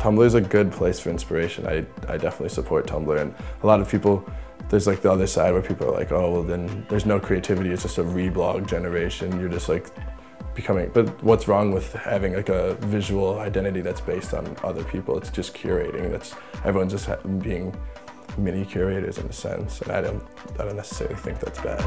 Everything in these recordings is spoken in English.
Tumblr is a good place for inspiration. I definitely support Tumblr, and a lot of people, there's like the other side where people are like, oh, well then there's no creativity, it's just a reblog generation. You're just like becoming, but what's wrong with having like a visual identity that's based on other people? It's just curating. Everyone's just being mini curators in a sense, and I don't necessarily think that's bad.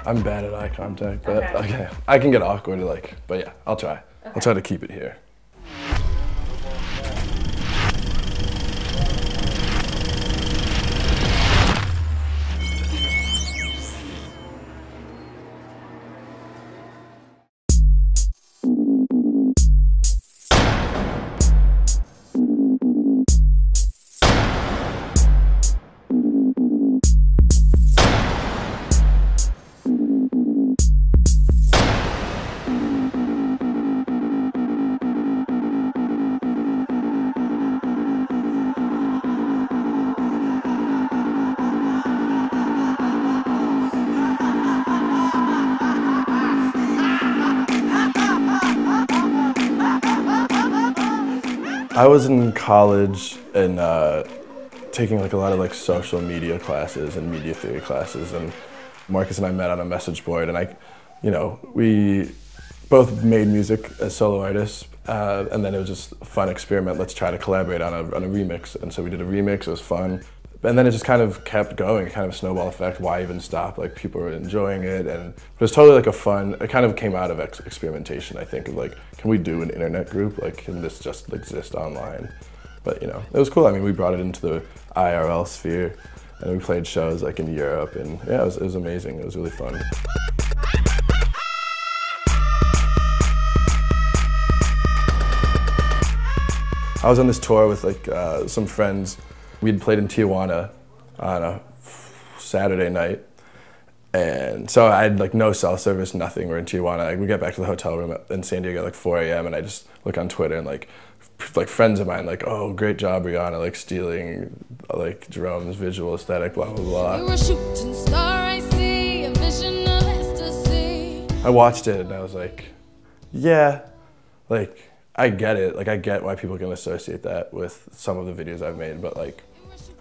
I'm bad at eye contact, but okay. I can get awkward, but yeah, I'll try. Okay. I'll try to keep it here. I was in college and taking like a lot of like social media classes and media theory classes, and Marcus and I met on a message board, and we both made music as solo artists, and then it was just a fun experiment. Let's try to collaborate on a remix, and so we did a remix. It was fun, and then it just kind of kept going, kind of a snowball effect. Why even stop? Like, people were enjoying it, and it was totally like a fun. It kind of came out of experimentation, I think, of like, can we do an internet group? Like, can this just exist online? But it was cool. I mean, we brought it into the IRL sphere, and we played shows like in Europe, and yeah, it was amazing. It was really fun. I was on this tour with like some friends. We'd played in Tijuana on a Saturday night, and so I had like no cell service, nothing. We're in Tijuana. We get back to the hotel room in San Diego at like 4 a.m. and I just look on Twitter, and like friends of mine like, oh, great job, Rihanna, like stealing like Jerome's visual aesthetic, blah blah blah. You were a shooting star, I see, a vision of ecstasy. I watched it and I was like, yeah, like I get it. Like, I get why people can associate that with some of the videos I've made, but like,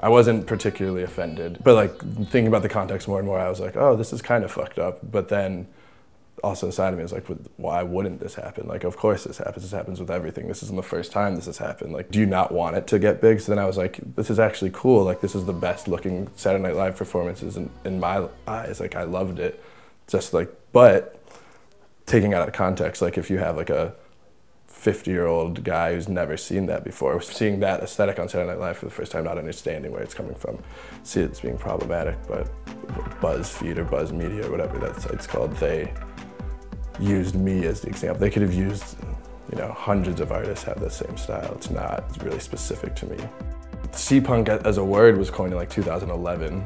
I wasn't particularly offended. But like, thinking about the context more and more, I was like, oh, this is kind of fucked up. But then also inside of me was like, why wouldn't this happen? Like, of course this happens. This happens with everything. This isn't the first time this has happened. Like, do you not want it to get big? So then I was like, this is actually cool. Like, this is the best looking Saturday Night Live performances in my eyes. Like, I loved it. Just like, but taking it out of context, like if you have like a 50-year-old guy who's never seen that before, seeing that aesthetic on Saturday Night Live for the first time, not understanding where it's coming from, see it's being problematic. But BuzzFeed or Buzz Media or whatever that site's called, they used me as the example. They could have used, hundreds of artists have the same style. It's not really specific to me. C-punk as a word was coined in like 2011.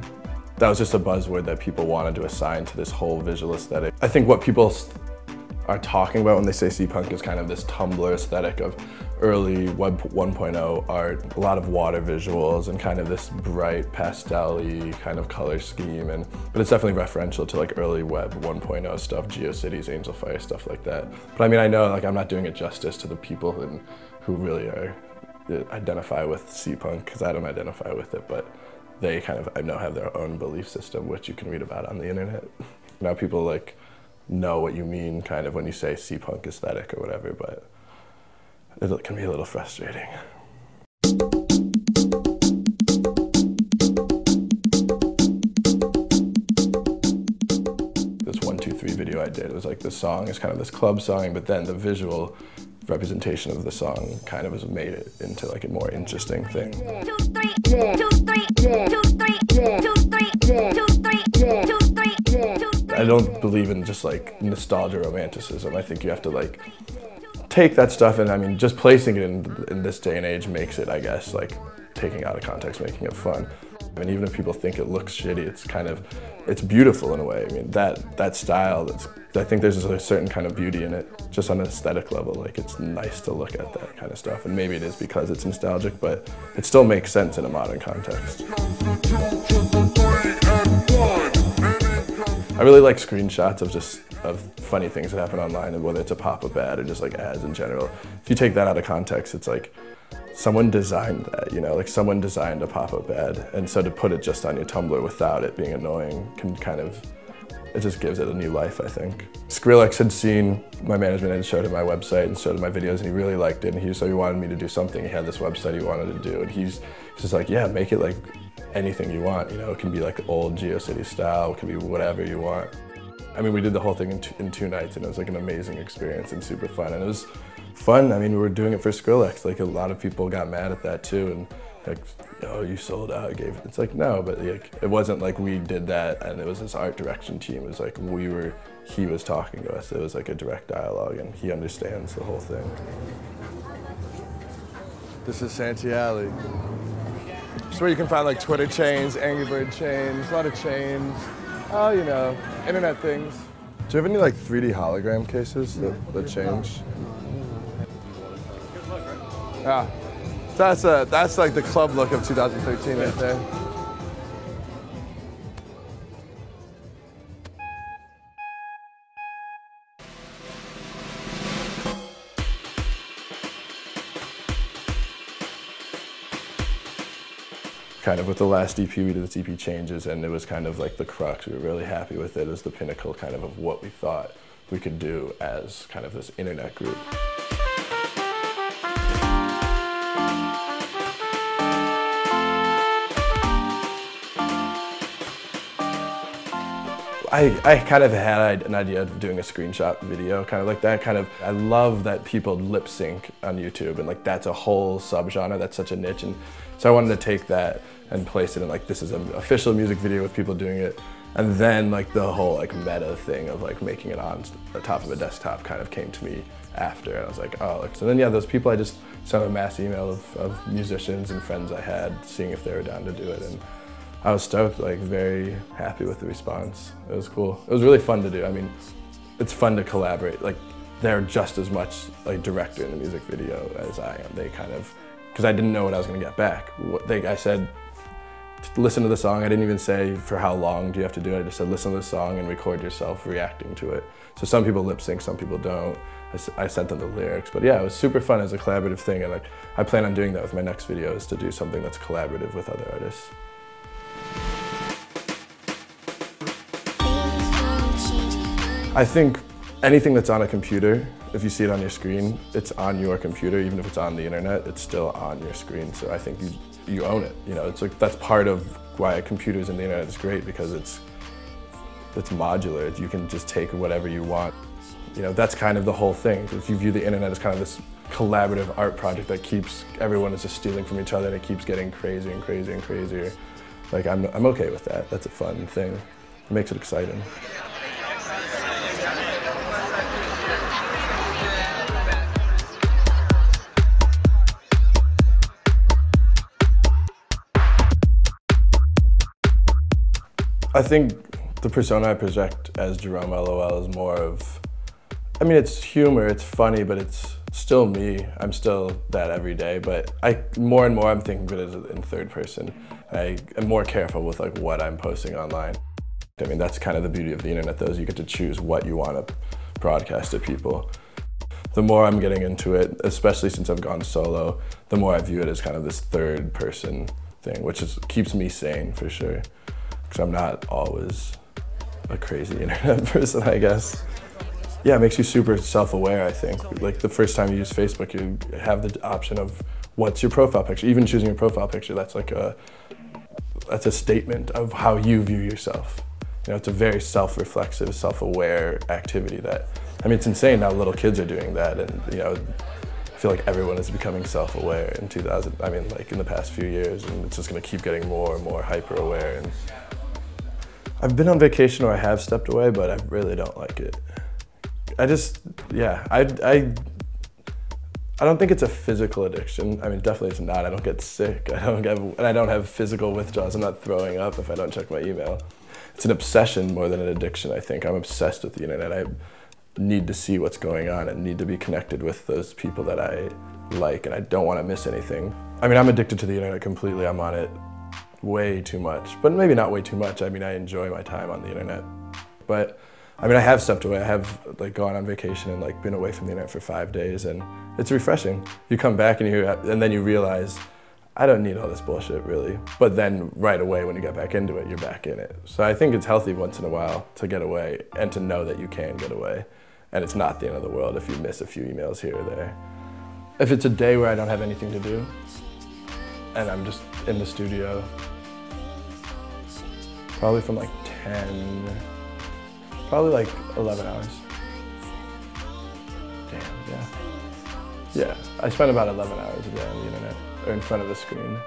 That was just a buzzword that people wanted to assign to this whole visual aesthetic. I think what people are talking about when they say C-punk is kind of this Tumblr aesthetic of early Web 1.0 art, a lot of water visuals and kind of this bright pastel-y kind of color scheme, but it's definitely referential to like early Web 1.0 stuff, GeoCities, Angel Fire, stuff like that. But I mean, I know like I'm not doing it justice to the people who really identify with C-punk, because I don't identify with it, but they kind of, I know, have their own belief system, which you can read about on the internet. Now people like know what you mean kind of when you say C-punk aesthetic or whatever, but it can be a little frustrating. This 1, 2, 3 video I did, it was like the song is kind of this club song, but then the visual representation of the song kind of has made it into like a more interesting thing. 2, 3, 2, 3, 2, 3, 2, 3, 2, 3, 2, 3. I don't believe in just like nostalgia romanticism. I think you have to like take that stuff, and I mean, just placing it in this day and age makes it, I guess, like taking out of context, making it fun. I mean, even if people think it looks shitty, it's beautiful in a way. I mean, that style, I think there's a certain kind of beauty in it, just on an aesthetic level. Like, it's nice to look at that kind of stuff, and maybe it is because it's nostalgic, but it still makes sense in a modern context. I really like screenshots of just of funny things that happen online, and whether it's a pop-up ad or just like ads in general. If you take that out of context, it's like someone designed that, you know, like someone designed a pop-up ad, and so to put it just on your Tumblr without it being annoying can kind of, it just gives it a new life, I think. Skrillex had seen my management and showed him my website and showed him my videos, and he really liked it, and so he wanted me to do something. He had this website he wanted to do, and he's just like, yeah, make it like anything you want, you know, it can be like old GeoCity style, it can be whatever you want. I mean, we did the whole thing in two nights, and it was like an amazing experience and super fun, and it was fun. I mean, we were doing it for Skrillex, like a lot of people got mad at that too, and like, oh, you sold out, it's like, no, but like, it wasn't like we did that and it was this art direction team. It was like he was talking to us. It was like a direct dialogue, and he understands the whole thing. This is Santee Alley. It's where you can find like Twitter chains, Angry Bird chains, a lot of chains. Oh, you know, internet things. Do you have any like 3D hologram cases that change? Yeah. That's like the club look of 2013 right there. Kind of with the last EP, we did this EP Changes, and it was kind of like the crux. We were really happy with it. It was the pinnacle kind of what we thought we could do as kind of this internet group. I kind of had an idea of doing a screenshot video, kind of like that. I love that people lip sync on YouTube, and like that's a whole subgenre, that's such a niche, and so I wanted to take that and place it in like, this is an official music video with people doing it, and then like the whole like meta thing of like making it on the top of a desktop kind of came to me after, and I was like, oh, so then yeah, those people, I just sent a mass email of musicians and friends I had, seeing if they were down to do it, and I was stoked, like very happy with the response. It was cool. It was really fun to do. I mean, it's fun to collaborate. Like, they're just as much like director in the music video as I am. They kind of, because I didn't know what I was gonna get back. I said, listen to the song. I didn't even say for how long do you have to do it. I just said, listen to the song and record yourself reacting to it. So some people lip sync, some people don't. I sent them the lyrics, but yeah, it was super fun as a collaborative thing, and like, I plan on doing that with my next video, is to do something that's collaborative with other artists. I think anything that's on a computer, if you see it on your screen, it's on your computer. Even if it's on the internet, it's still on your screen. So I think you own it. You know, it's like, that's part of why computers and the internet is great, because it's modular. You can just take whatever you want. You know, that's kind of the whole thing. If you view the internet as kind of this collaborative art project that keeps, everyone is just stealing from each other, and it keeps getting crazier and crazier and crazier. Like, I'm okay with that. That's a fun thing. It makes it exciting. I think the persona I project as Jerome LOL is more of, I mean, it's humor, it's funny, but it's still me. I'm still that every day, but more and more I'm thinking of it in third person. I am more careful with like what I'm posting online. I mean, that's kind of the beauty of the internet, though, is you get to choose what you want to broadcast to people. The more I'm getting into it, especially since I've gone solo, the more I view it as kind of this third person thing, which keeps me sane for sure. Because I'm not always a crazy internet person, I guess. Yeah, it makes you super self-aware, I think. Like the first time you use Facebook, you have the option of what's your profile picture. Even choosing your profile picture, that's a statement of how you view yourself. You know, it's a very self-reflexive, self-aware activity that, I mean, it's insane how little kids are doing that, and you know, I feel like everyone is becoming self-aware in in the past few years, and it's just gonna keep getting more and more hyper-aware. And I've been on vacation where I have stepped away, but I really don't like it. I don't think it's a physical addiction. I mean, definitely it's not. I don't get sick. I don't have physical withdrawals. I'm not throwing up if I don't check my email. It's an obsession more than an addiction, I think. I'm obsessed with the internet. I need to see what's going on and need to be connected with those people that I like, and I don't want to miss anything. I mean, I'm addicted to the internet completely. I'm on it way too much, but maybe not way too much. I mean, I enjoy my time on the internet, but I mean, I have stepped away. I have like gone on vacation and like been away from the internet for 5 days, and it's refreshing. You come back and then you realize, I don't need all this bullshit really. But then right away when you get back into it, you're back in it. So I think it's healthy once in a while to get away and to know that you can get away. And it's not the end of the world if you miss a few emails here or there. If it's a day where I don't have anything to do and I'm just in the studio, probably from like 10, probably like 11 hours. Damn, yeah. Yeah, I spend about 11 hours a day on the internet, or in front of a screen.